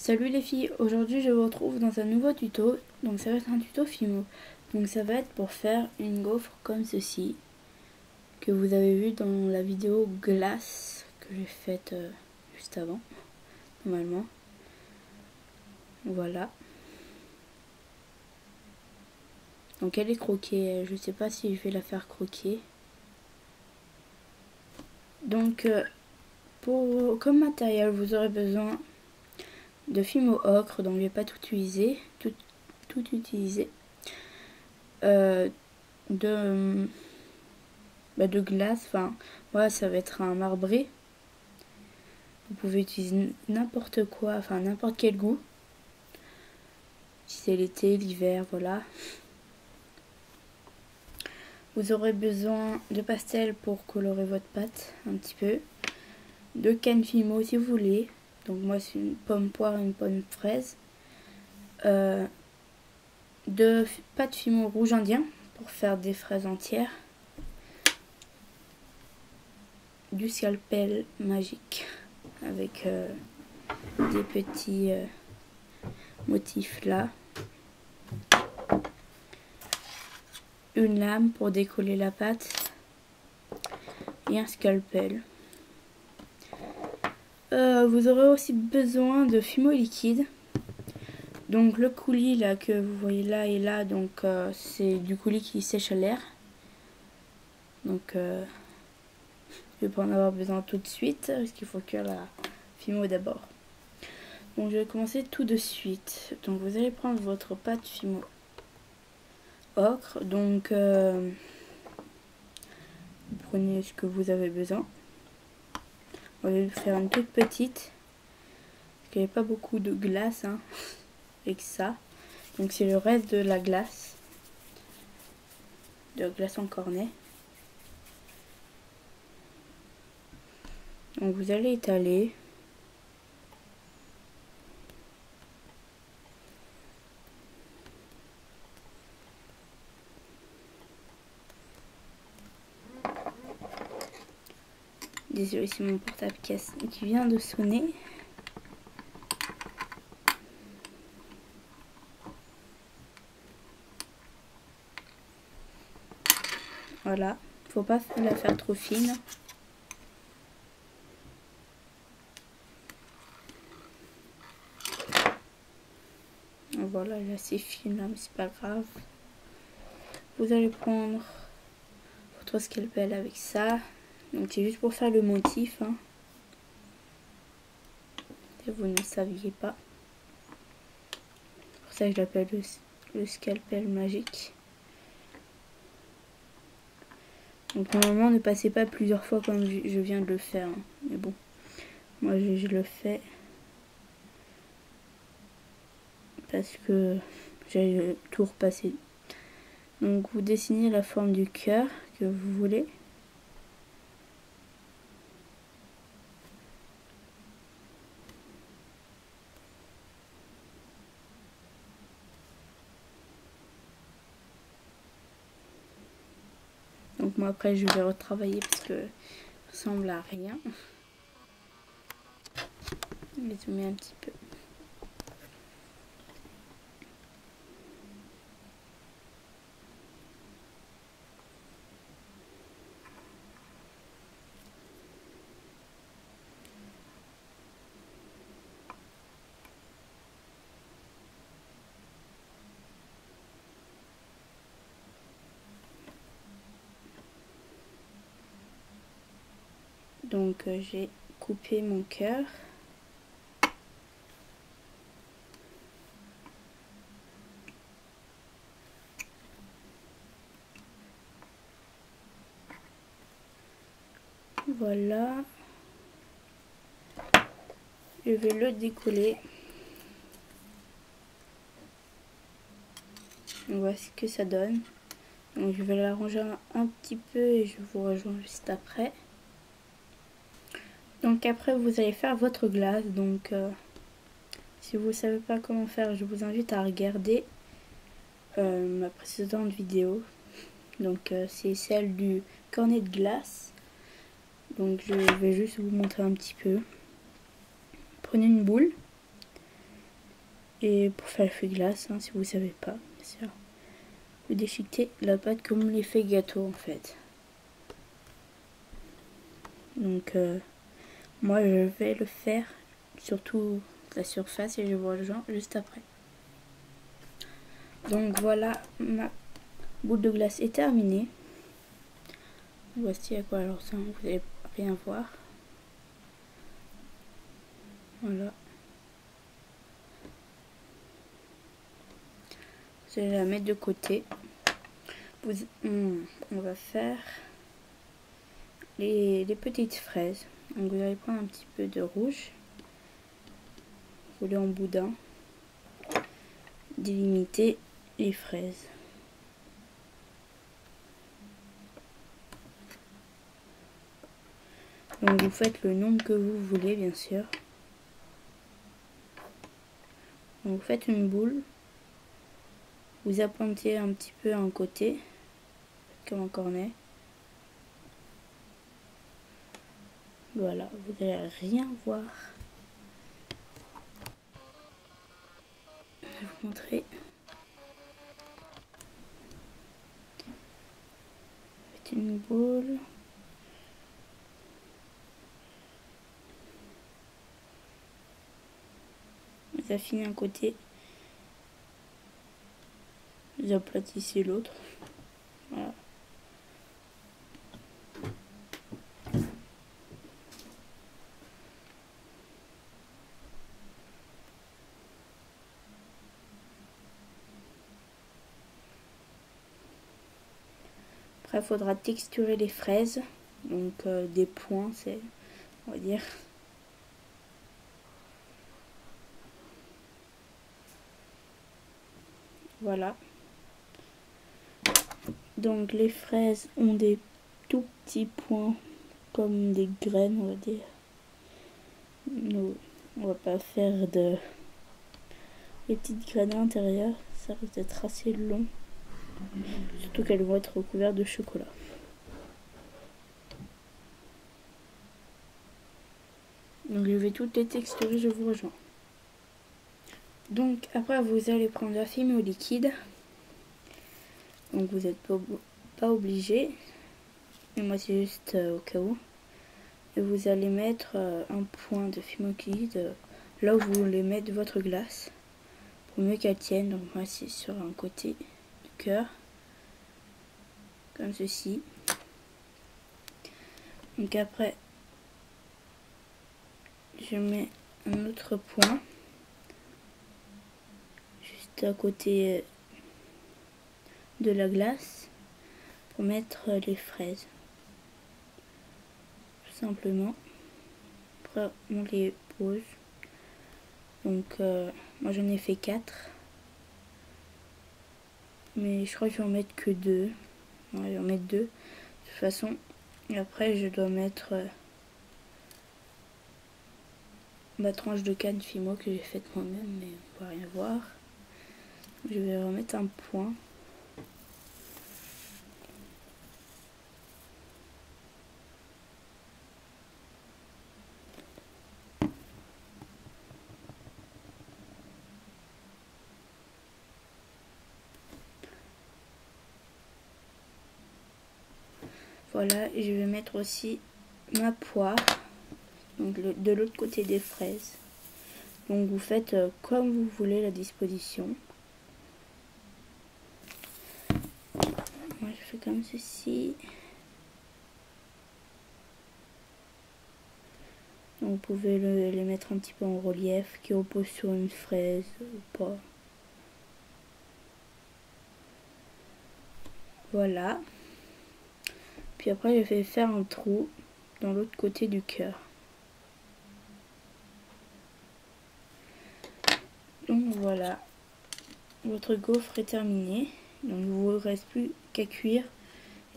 Salut les filles, aujourd'hui je vous retrouve dans un nouveau tuto. Donc ça va être un tuto Fimo. Donc ça va être pour faire une gaufre comme ceci, que vous avez vu dans la vidéo glace que j'ai faite juste avant, normalement. Voilà. Donc elle est croquée, je sais pas si je vais la faire croquer. Donc comme matériel vous aurez besoin de Fimo ocre, donc je vais pas tout utiliser, de glace, enfin voilà, ça va être un marbré. Vous pouvez utiliser n'importe quoi, enfin n'importe quel goût, si c'est l'été, l'hiver, voilà. Vous aurez besoin de pastel pour colorer votre pâte un petit peu, de canne Fimo si vous voulez, donc moi c'est une pomme poire et une pomme fraise, de pâte Fimo rouge indien pour faire des fraises entières, du scalpel magique avec des petits motifs là, une lame pour décoller la pâte et un scalpel. Vous aurez aussi besoin de Fimo liquide. Donc le coulis là que vous voyez là et là, donc c'est du coulis qui sèche à l'air. Donc je vais pas en avoir besoin tout de suite parce qu'il faut cuire la Fimo d'abord. Donc je vais commencer tout de suite. Donc vous allez prendre votre pâte Fimo ocre. Donc vous prenez ce que vous avez besoin. On va faire une toute petite parce qu'il n'y a pas beaucoup de glace avec ça. Donc c'est le reste de la glace en cornet. Donc vous allez étaler. Désolé, c'est mon portable qui vient de sonner. Voilà, faut pas la faire trop fine. Voilà, elle est assez fine là, mais c'est pas grave. Vous allez prendre votre scalpel avec ça. Donc c'est juste pour faire le motif. Si vous ne saviez pas. Pour ça je l'appelle le scalpel magique. Donc normalement ne passez pas plusieurs fois comme je viens de le faire. Mais bon, moi je le fais parce que j'ai tout repassé. Donc vous dessinez la forme du cœur que vous voulez. Donc moi après je vais retravailler parce que ça ressemble à rien. Je vais zoomer un petit peu. Donc j'ai coupé mon cœur. Voilà. Je vais le décoller. On voit ce que ça donne. Donc je vais l'arranger un petit peu et je vous rejoins juste après. Donc après vous allez faire votre glace. Donc si vous ne savez pas comment faire, je vous invite à regarder ma précédente vidéo. Donc c'est celle du cornet de glace. Donc je vais juste vous montrer un petit peu. Prenez une boule Et pour faire l'effet glace, hein, si vous savez pas, bien sûr, vous déchiquetez la pâte comme l'effet gâteau en fait. Donc moi je vais le faire surtout la surface et je vous rejoins juste après. Donc voilà, ma boule de glace est terminée. Voici à quoi elle ressemble, vous allez bien voir. Voilà. Vous allez la mettre de côté. On va faire les petites fraises. Donc vous allez prendre un petit peu de rouge, rouler en boudin, délimiter les fraises. Donc vous faites le nombre que vous voulez bien sûr. Donc vous faites une boule, vous appointez un petit peu un côté, comme un cornet. Voilà, vous n'allez rien voir. Je vais vous montrer. Faites une boule. Vous affinez un côté. Vous aplatissez l'autre. Voilà. Après, il faudra texturer les fraises. Donc des points, c'est, on va dire. Voilà. Donc les fraises ont des tout petits points comme des graines, on va dire. Nous, on va pas faire de les petites graines à l'intérieur, ça risque d'être assez long. Surtout qu'elles vont être recouvertes de chocolat. Donc je vais toutes les texturer, je vous rejoins. Donc après vous allez prendre la fumée au liquide. Donc vous n'êtes pas obligé. Mais moi c'est juste au cas où. Et vous allez mettre un point de fumée au liquide là où vous voulez mettre votre glace. Pour mieux qu'elle tienne. Donc moi c'est sur un côté du cœur. Comme ceci. Donc après je mets un autre point. Juste à côté de la glace. Pour mettre les fraises. Tout simplement. Après on les pose. Donc moi j'en ai fait 4. Mais je crois que je vais en mettre que 2. Ouais, je vais en mettre 2. De toute façon. Et après je dois mettre ma tranche de canne Fimo que j'ai faite moi-même. Mais on va rien voir. Je vais remettre un point. Voilà, et je vais mettre aussi ma poire, donc de l'autre côté des fraises. Donc vous faites comme vous voulez la disposition. Moi je fais comme ceci. Donc vous pouvez les mettre un petit peu en relief, qui repose sur une fraise ou pas. Voilà. Puis après je vais faire un trou dans l'autre côté du cœur. Donc voilà, votre gaufre est terminée. Donc il ne vous reste plus qu'à cuire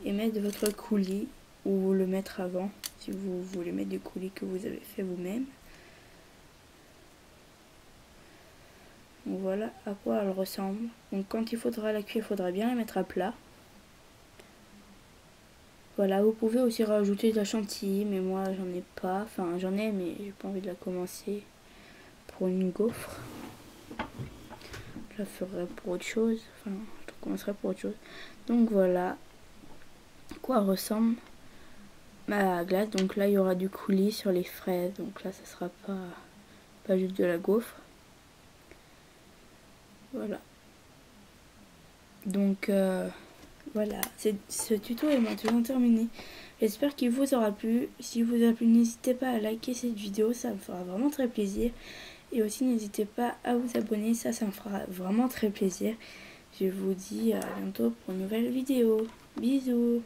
et mettre votre coulis ou le mettre avant si vous voulez mettre du coulis que vous avez fait vous-même. Donc voilà à quoi elle ressemble. Donc quand il faudra la cuire, il faudra bien la mettre à plat. Voilà, vous pouvez aussi rajouter de la chantilly, mais moi j'en ai pas. Enfin j'en ai, mais j'ai pas envie de la commencer pour une gaufre. la ferai pour autre chose. Enfin, je commencerai pour autre chose. Donc voilà à quoi ressemble ma glace. Donc là, il y aura du coulis sur les fraises. Donc là, ça sera pas juste de la gaufre. Voilà. Donc voilà, ce tuto est maintenant terminé. J'espère qu'il vous aura plu. Si vous a plu, n'hésitez pas à liker cette vidéo, ça me fera vraiment très plaisir. Et aussi n'hésitez pas à vous abonner, ça me fera vraiment très plaisir. Je vous dis à bientôt pour une nouvelle vidéo. Bisous.